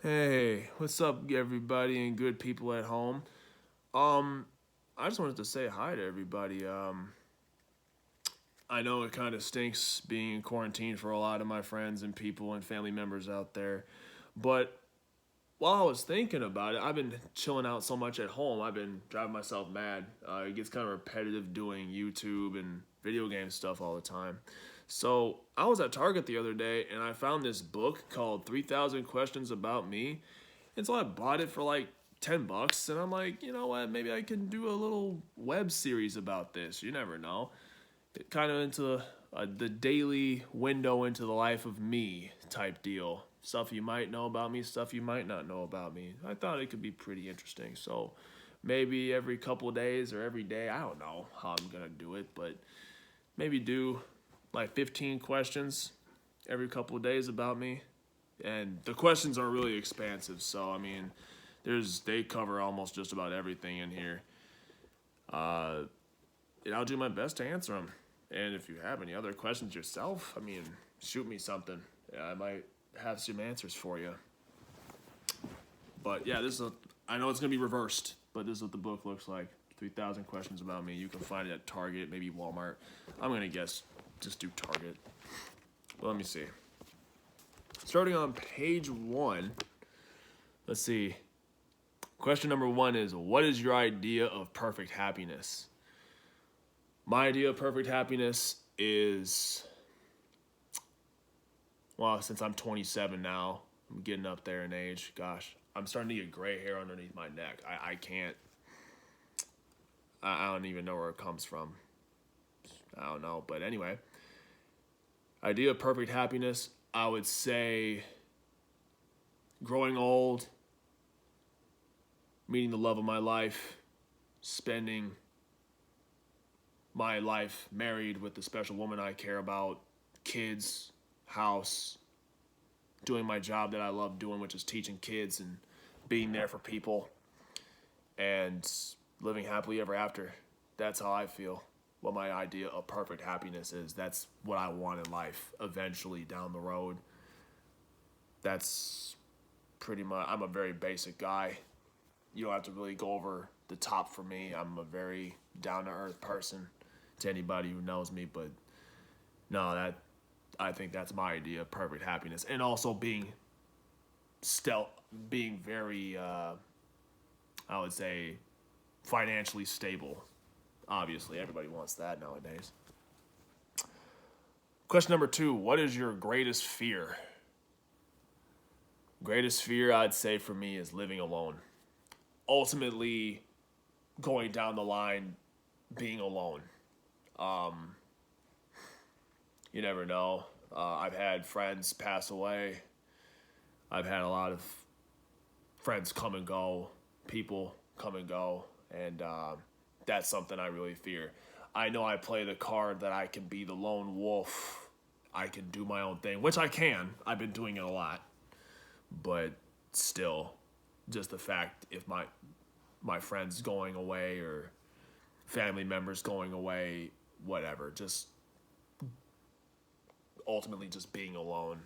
Hey, what's up, everybody, and good people at home? Um, I just wanted to say hi to everybody. I know it kind of stinks being in quarantine for a lot of my friends and people and family members out there, but while I was thinking about it, I've been chilling out so much at home. I've been driving myself mad. It gets kind of repetitive doing YouTube and video game stuff all the time. So I was at Target the other day and I found this book called 3,000 Questions About Me. And so I bought it for like $10, and I'm like, you know what? Maybe I can do a little web series about this. You never know. It kind of into the daily window into the life of me type deal. Stuff you might know about me, stuff you might not know about me. I thought it could be pretty interesting. So maybe every couple of days or every day, I don't know how I'm gonna do it, but maybe do like 15 questions every couple of days about me. And the questions are really expansive, so I mean, they cover almost just about everything in here. Uh, and I'll do my best to answer them. And if you have any other questions yourself, I mean, shoot me something. Yeah, I might have some answers for you. But yeah, I know it's gonna be reversed, but this is what the book looks like. 3,000 questions about me. You can find it at Target, maybe Walmart. I'm gonna guess just do Target. Well, let me see. Starting on page 1, let's see. Question number 1 is, what is your idea of perfect happiness? My idea of perfect happiness is, well, since I'm 27 now, I'm getting up there in age. Gosh, I'm starting to get gray hair underneath my neck. I can't, I don't even know where it comes from. I don't know. But anyway, idea of perfect happiness, I would say growing old, meeting the love of my life, spending my life married with the special woman I care about, kids, house, doing my job that I love doing, which is teaching kids and being there for people, and living happily ever after. That's how I feel. What my idea of perfect happiness is. That's what I want in life eventually down the road. That's pretty much, I'm a very basic guy. You don't have to really go over the top for me. I'm a very down to earth person to anybody who knows me, but no, that I think that's my idea of perfect happiness, and also being very, I would say, financially stable. Obviously, everybody wants that nowadays. Question number 2: what is your greatest fear? Greatest fear, I'd say for me, is living alone. Ultimately, going down the line, being alone. Um, you never know. I've had friends pass away. I've had a lot of friends come and go, people come and go, and that's something I really fear. I know I play the card that I can be the lone wolf. I can do my own thing, which I can. I've been doing it a lot, but still, just the fact if my friends going away or family members going away, whatever, just ultimately just being alone.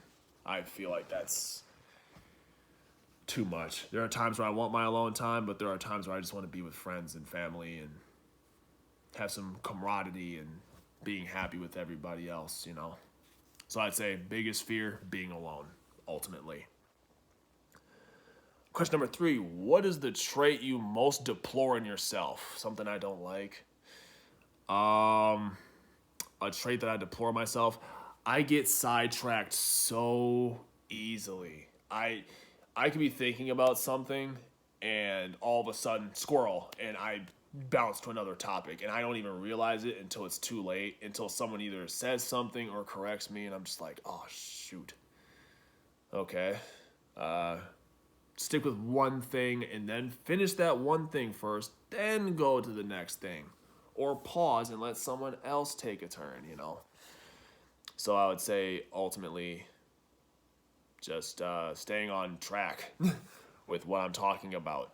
I feel like that's too much. There are times where I want my alone time, but there are times where I just want to be with friends and family and have some camaraderie and being happy with everybody else, you know. So I'd say biggest fear, being alone, ultimately. Question number 3: what is the trait you most deplore in yourself? Something I don't like. Um, a trait that I deplore myself. I get sidetracked so easily. I could be thinking about something and all of a sudden squirrel and I bounce to another topic and I don't even realize it until it's too late, until someone either says something or corrects me and I'm just like, "Oh shoot." Okay. Uh Stick with one thing and then finish that one thing first, then go to the next thing. Or pause and let someone else take a turn, you know? So I would say ultimately just staying on track with what I'm talking about.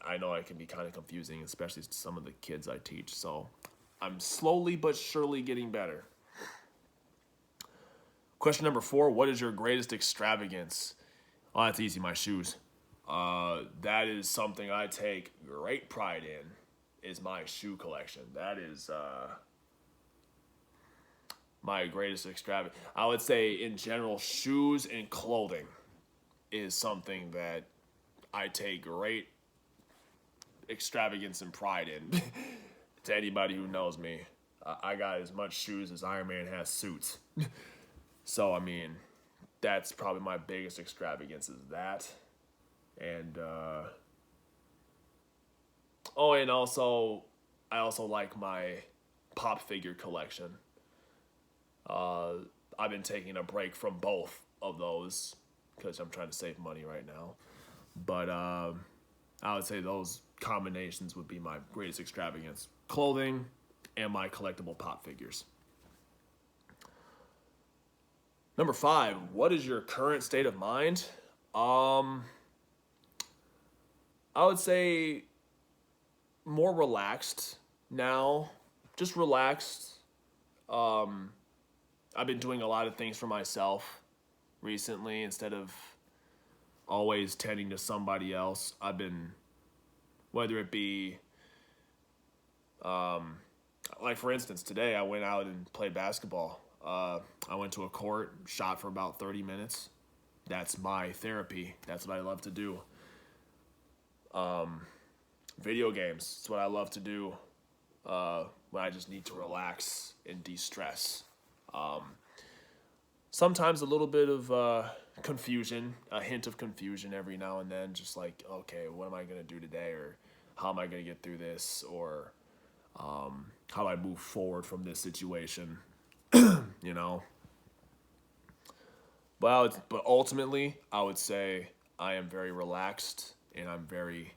I know it can be kind of confusing, especially to some of the kids I teach. So I'm slowly but surely getting better. Question number 4: what is your greatest extravagance? Oh, that's easy. My shoes. That is something I take great pride in. Is my shoe collection. That is my greatest extravagance. I would say in general, shoes and clothing is something that I take great extravagance and pride in. To anybody who knows me, I got as much shoes as Iron Man has suits. So I mean, that's probably my biggest extravagance is that. And oh, and also I also like my pop figure collection. I've been taking a break from both of those because I'm trying to save money right now. But I would say those combinations would be my greatest extravagance: clothing and my collectible pop figures. Number 5, what is your current state of mind? I would say more relaxed now. Just relaxed. I've been doing a lot of things for myself recently instead of always tending to somebody else. I've been, whether it be, like for instance, today I went out and played basketball. I went to a court, shot for about 30 minutes. That's my therapy. That's what I love to do. Video games. It's what I love to do when I just need to relax and de-stress. Sometimes a little bit of confusion, a hint of confusion every now and then, just like, okay, what am I going to do today? Or how am I going to get through this? Or how do I move forward from this situation? You know? But ultimately, I would say I am very relaxed and I'm very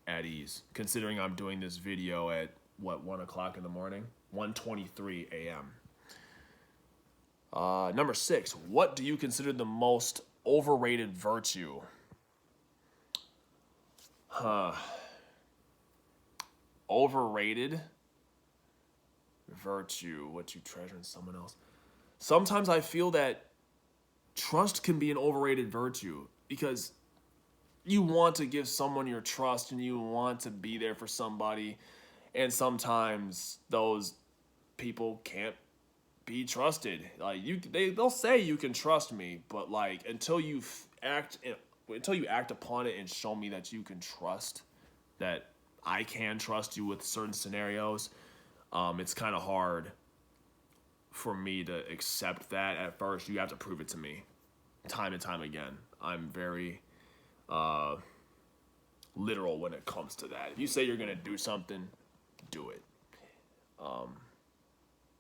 at ease, considering I'm doing this video at, 1 o'clock in the morning? 1:23 a.m. Number 6, what do you consider the most overrated virtue? Overrated virtue, what you treasure in someone else. Sometimes I feel that trust can be an overrated virtue because you want to give someone your trust and you want to be there for somebody, and sometimes those people can't be trusted. Like they'll say you can trust me, but like until you act upon it and show me that you can trust, that I can trust you with certain scenarios, it's kind of hard for me to accept that at first. You have to prove it to me time and time again. I'm very literal when it comes to that. If you say you're gonna do something, do it.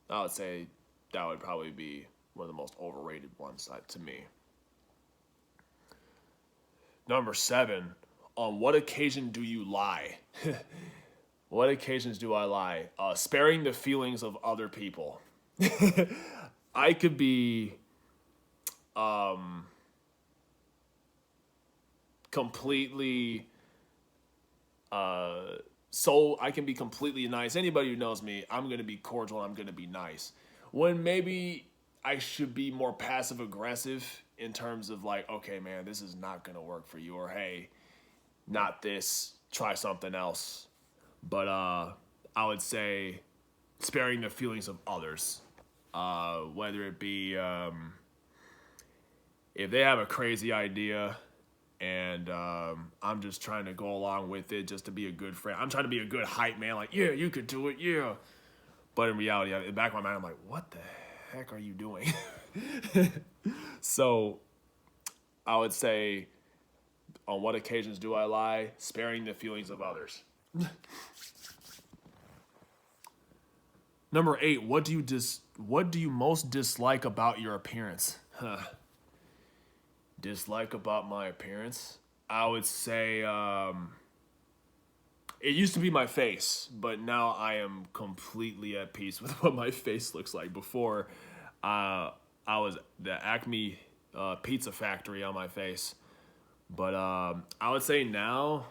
I would say that would probably be one of the most overrated ones to me. Number 7, on what occasion do you lie? What occasions do I lie? Sparing the feelings of other people. I could be completely so I can be completely nice. Anybody who knows me, I'm going to be cordial, I'm going to be nice. When maybe I should be more passive aggressive in terms of like, okay, man, this is not going to work for you, or hey, not this, try something else. But I would say sparing the feelings of others, whether it be if they have a crazy idea and I'm just trying to go along with it just to be a good friend. I'm trying to be a good hype man, like, yeah, you could do it, yeah. But in reality, in the back of my mind, I'm like, what the heck are you doing? So I would say, on what occasions do I lie? Sparing the feelings of others. Number 8, what do you most dislike about your appearance? Dislike about my appearance? I would say it used to be my face, but now I am completely at peace with what my face looks like. Before, I was the Acme pizza factory on my face. But I would say now,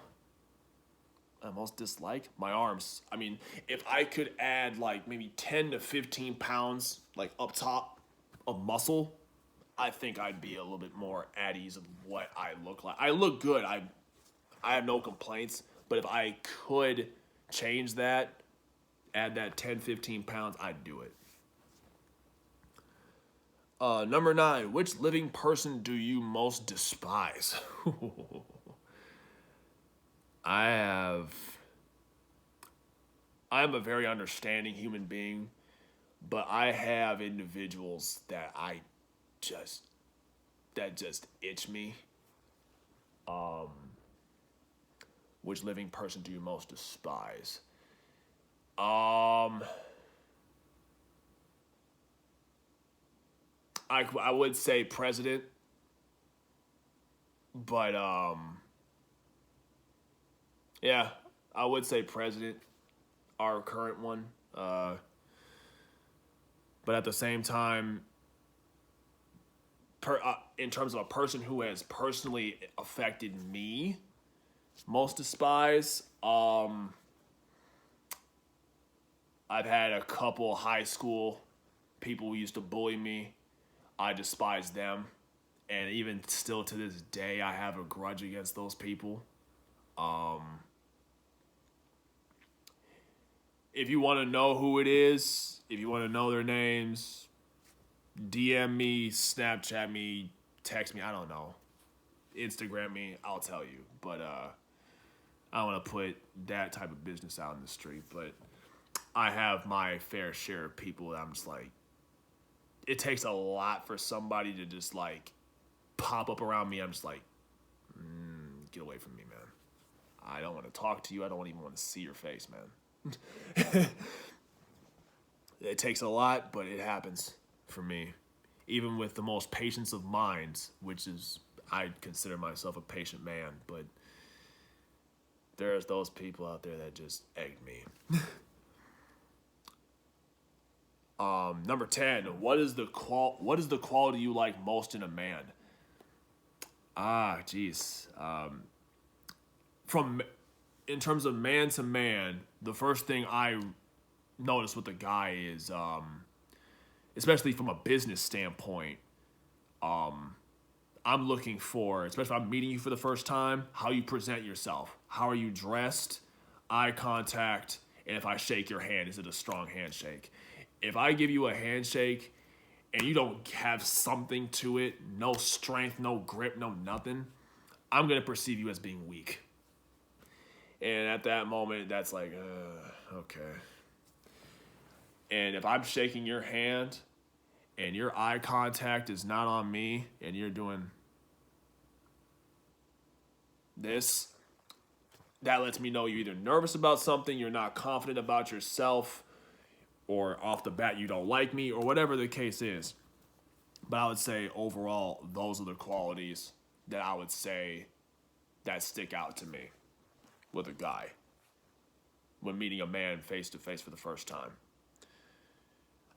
I most dislike my arms. I mean, if I could add like maybe 10 to 15 pounds like up top of muscle, I think I'd be a little bit more at ease of what I look like. I look good. I have no complaints. But if I could change that, add that 10, 15 pounds, I'd do it. Number 9, which living person do you most despise? I have. I'm a very understanding human being, but I have individuals just that just itch me. Which living person do you most despise? I would say president, but yeah, I would say president, our current one. But at the same time, in terms of a person who has personally affected me, most despise. I've had a couple high school people who used to bully me. I despise them, and even still to this day, I have a grudge against those people. If you want to know who it is, if you want to know their names, DM me, Snapchat me, text me, I don't know. Instagram me, I'll tell you. But I don't want to put that type of business out in the street. But I have my fair share of people that I'm just like, it takes a lot for somebody to just like pop up around me. I'm just like, get away from me, man. I don't want to talk to you. I don't even want to see your face, man. It takes a lot, but it happens for me. Even with the most patience of minds, which is, I consider myself a patient man, but there's those people out there that just egged me. Number 10, what is the quality you like most in a man? In terms of man to man, the first thing I notice with a guy is, especially from a business standpoint, I'm looking for, especially if I'm meeting you for the first time, how you present yourself. How are you dressed? Eye contact, and if I shake your hand, is it a strong handshake? If I give you a handshake and you don't have something to it, no strength, no grip, no nothing, I'm going to perceive you as being weak. And at that moment, that's like, okay. And if I'm shaking your hand and your eye contact is not on me and you're doing this, that lets me know you're either nervous about something, you're not confident about yourself, or off the bat you don't like me, or whatever the case is. But I would say overall, those are the qualities that I would say that stick out to me with a guy when meeting a man face to face for the first time.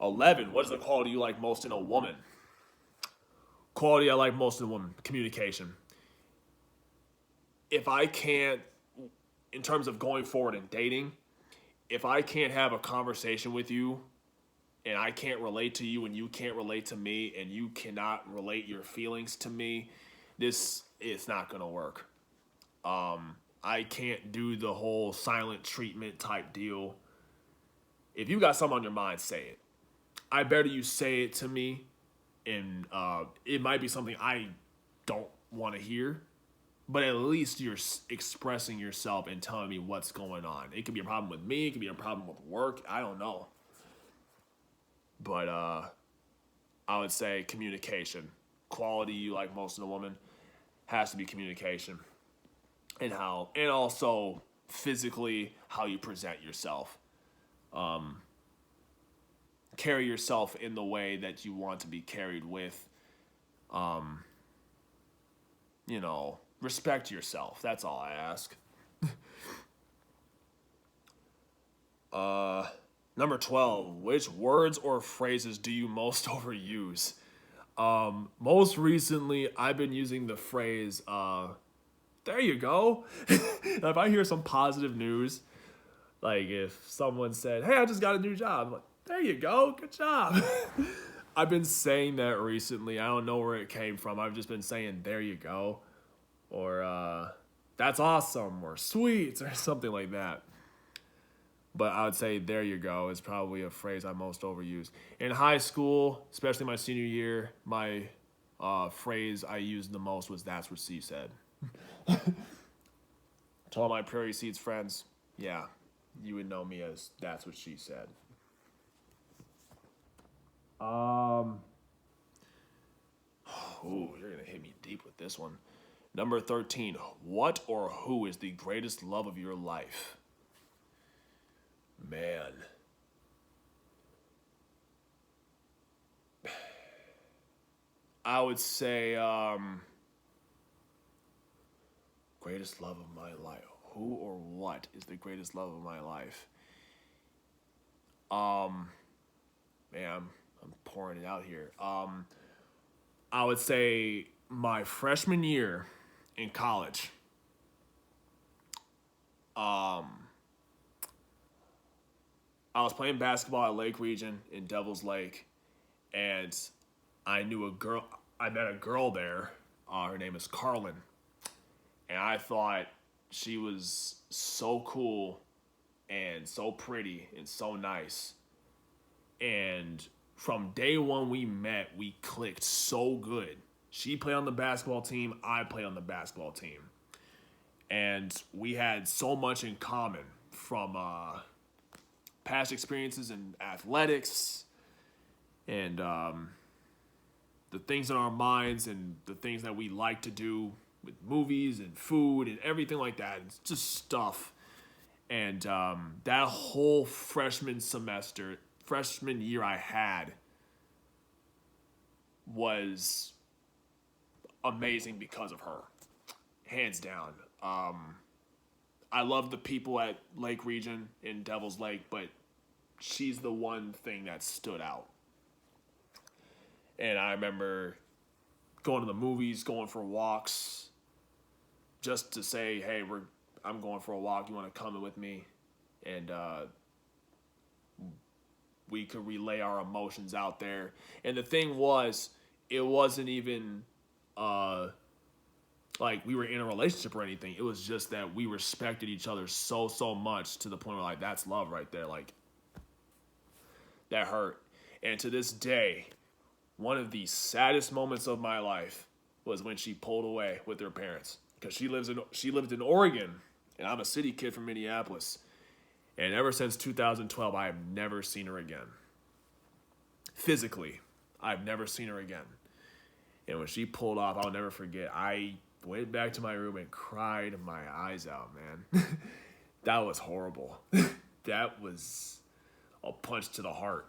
11, what is the quality you like most in a woman? Quality I like most in a woman, communication. If I can't, in terms of going forward and dating, if I can't have a conversation with you and I can't relate to you and you can't relate to me and you cannot relate your feelings to me, it's not going to work. I can't do the whole silent treatment type deal. If you got something on your mind, say it. I better you say it to me, and it might be something I don't want to hear, but at least you're expressing yourself and telling me what's going on. It could be a problem with me. It could be a problem with work. I don't know. But I would say communication. Quality you like most in a woman has to be communication. And also physically how you present yourself. Carry yourself in the way that you want to be carried with. Respect yourself. That's all I ask. Number 12, which words or phrases do you most overuse? Most recently, I've been using the phrase, there you go. If I hear some positive news, like if someone said, hey, I just got a new job, I'm like, there you go, good job. I've been saying that recently. I don't know where it came from. I've just been saying "there you go," or "that's awesome," or "sweet," or something like that. But I would say "there you go" is probably a phrase I most overused. In high school, especially my senior year, my phrase I used the most was "that's what she said." To all my Prairie Seeds friends, yeah, you would know me as "that's what she said." Um, Ooh, you're gonna hit me deep with this one. Number 13. What or who is the greatest love of your life? Man. I would say greatest love of my life. Who or what is the greatest love of my life? Um, Man, I'm pouring it out here. I would say my freshman year in college. Um, I was playing basketball at Lake Region in Devil's Lake, and I knew a girl. I met a girl there. Her name is Carlin, and I thought she was so cool and so pretty and so nice. And from day one we met, we clicked so good. She played on the basketball team, I played on the basketball team. And we had so much in common from past experiences in athletics and the things in our minds and the things that we like to do with movies and food and everything like that. It's just stuff. And that whole freshman year I had was amazing because of her, hands down. I love the people at Lake Region in Devil's Lake, but she's the one thing that stood out. And I remember going to the movies, going for walks, just to say, "Hey, I'm going for a walk. You want to come with me?" And we could relay our emotions out there. And the thing was, it wasn't even like we were in a relationship or anything. It was just that we respected each other so much to the point where like that's love right there. Like that hurt. And to this day, one of the saddest moments of my life was when she pulled away with her parents because she lived in Oregon and I'm a city kid from Minneapolis. And ever since 2012, I have never seen her again. Physically, I've never seen her again. And when she pulled off, I'll never forget. I went back to my room and cried my eyes out, man. That was horrible. That was a punch to the heart.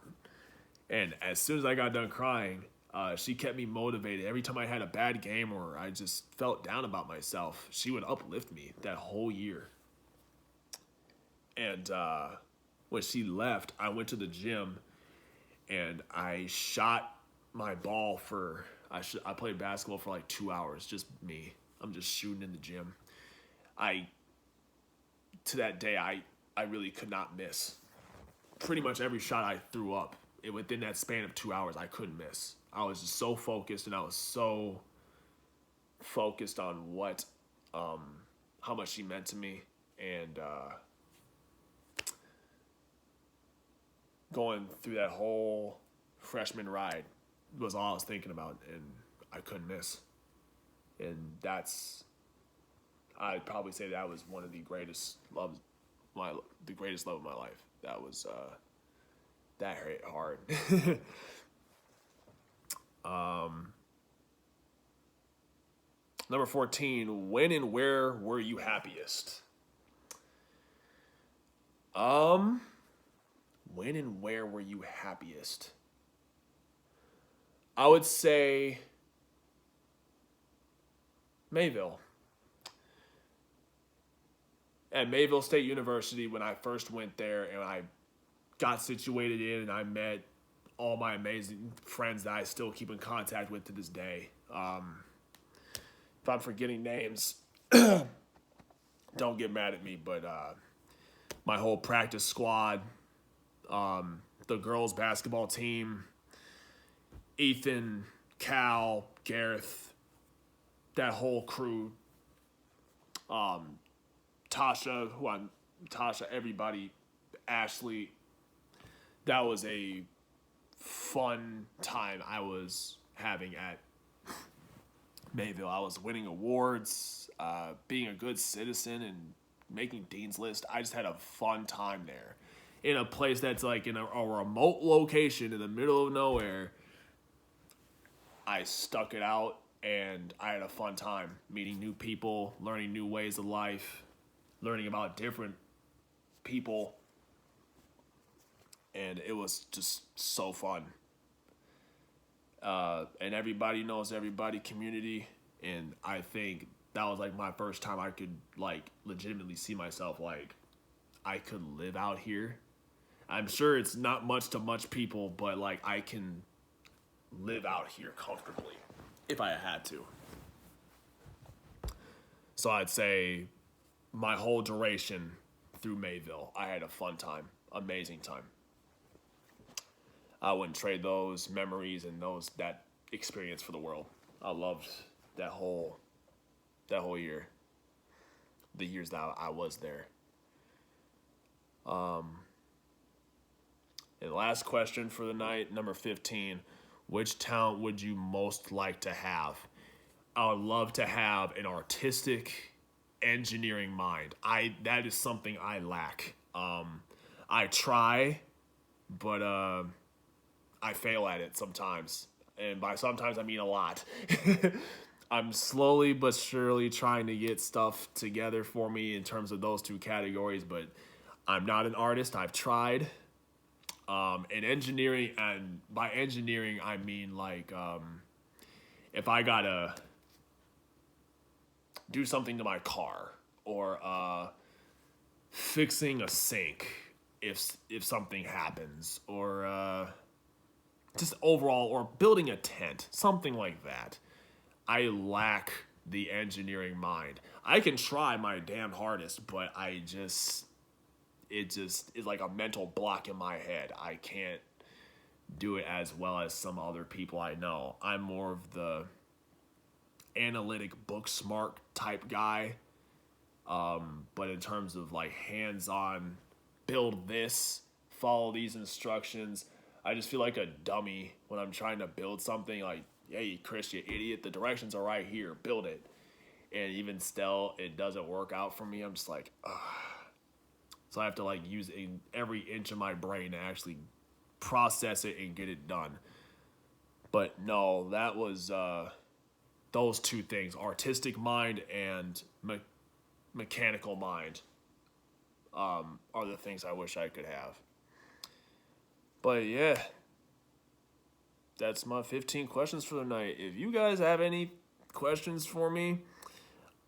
And as soon as I got done crying, she kept me motivated. Every time I had a bad game or I just felt down about myself, she would uplift me that whole year. And when she left, I went to the gym and I shot my ball for. I played basketball for like 2 hours, just me. I'm just shooting in the gym. To that day, I really could not miss. Pretty much every shot I threw up, within that span of 2 hours, I couldn't miss. I was just so focused, and I was so focused on how much she meant to me, and going through that whole freshman ride was all I was thinking about, and I couldn't miss. And I'd probably say that was one of the greatest the greatest love of my life. That was that hit hard. Number 14. When and where were you happiest? When and where were you happiest? I would say Mayville. At Mayville State University, when I first went there and I got situated in and I met all my amazing friends that I still keep in contact with to this day. If I'm forgetting names, don't get mad at me, but my whole practice squad, the girls basketball team, Ethan, Cal, Gareth, that whole crew, Tasha, everybody, Ashley. That was a fun time I was having at Mayville. I was winning awards, being a good citizen, and making Dean's List. I just had a fun time there. In a place that's like in a remote location in the middle of nowhere, I stuck it out and I had a fun time meeting new people, learning new ways of life, learning about different people. And it was just so fun. And everybody knows everybody, community. And I think that was like my first time I could like legitimately see myself like I could live out here. I'm sure it's not much to much people, but like I can live out here comfortably if I had to. So I'd say my whole duration through Mayville, I had a fun time, amazing time. I wouldn't trade those memories and that experience for the world. I loved that whole year, the years that I was there. And last question for the night, number 15. Which talent would you most like to have? I would love to have an artistic engineering mind. That is something I lack. I try, but I fail at it sometimes. And by sometimes I mean a lot. I'm slowly but surely trying to get stuff together for me in terms of those two categories, but I'm not an artist. I've tried. And engineering, and by engineering I mean like if I gotta do something to my car or fixing a sink if something happens, or just overall, or building a tent, something like that. I lack the engineering mind. I can try my damn hardest, but it just is like a mental block in my head. I can't do it as well as some other people I know. I'm more of the analytic, book smart type guy. But in terms of like hands-on, build this, follow these instructions, I just feel like a dummy when I'm trying to build something. Like, hey, Chris, you idiot, the directions are right here, build it. And even still, it doesn't work out for me. I'm just like, ugh. So I have to like use every inch of my brain to actually process it and get it done. But no, that was those two things: artistic mind and mechanical mind are the things I wish I could have. But yeah, that's my 15 questions for the night. If you guys have any questions for me,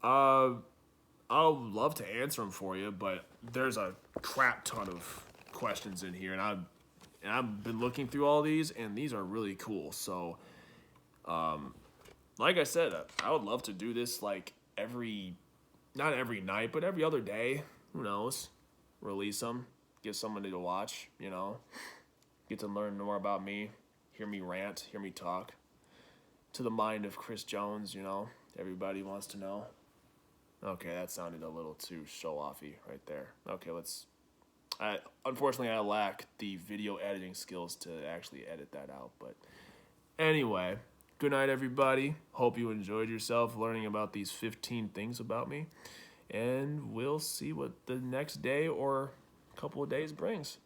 I'll love to answer them for you, but there's a crap ton of questions in here, and I've been looking through all these, and these are really cool. So, like I said, I would love to do this like not every night, but every other day. Who knows? Release them, give somebody to watch, get to learn more about me, hear me rant, hear me talk. To the mind of Chris Jones, everybody wants to know. Okay, that sounded a little too show-offy right there. Okay, unfortunately, I lack the video editing skills to actually edit that out. But anyway, good night, everybody. Hope you enjoyed yourself learning about these 15 things about me. And we'll see what the next day or couple of days brings.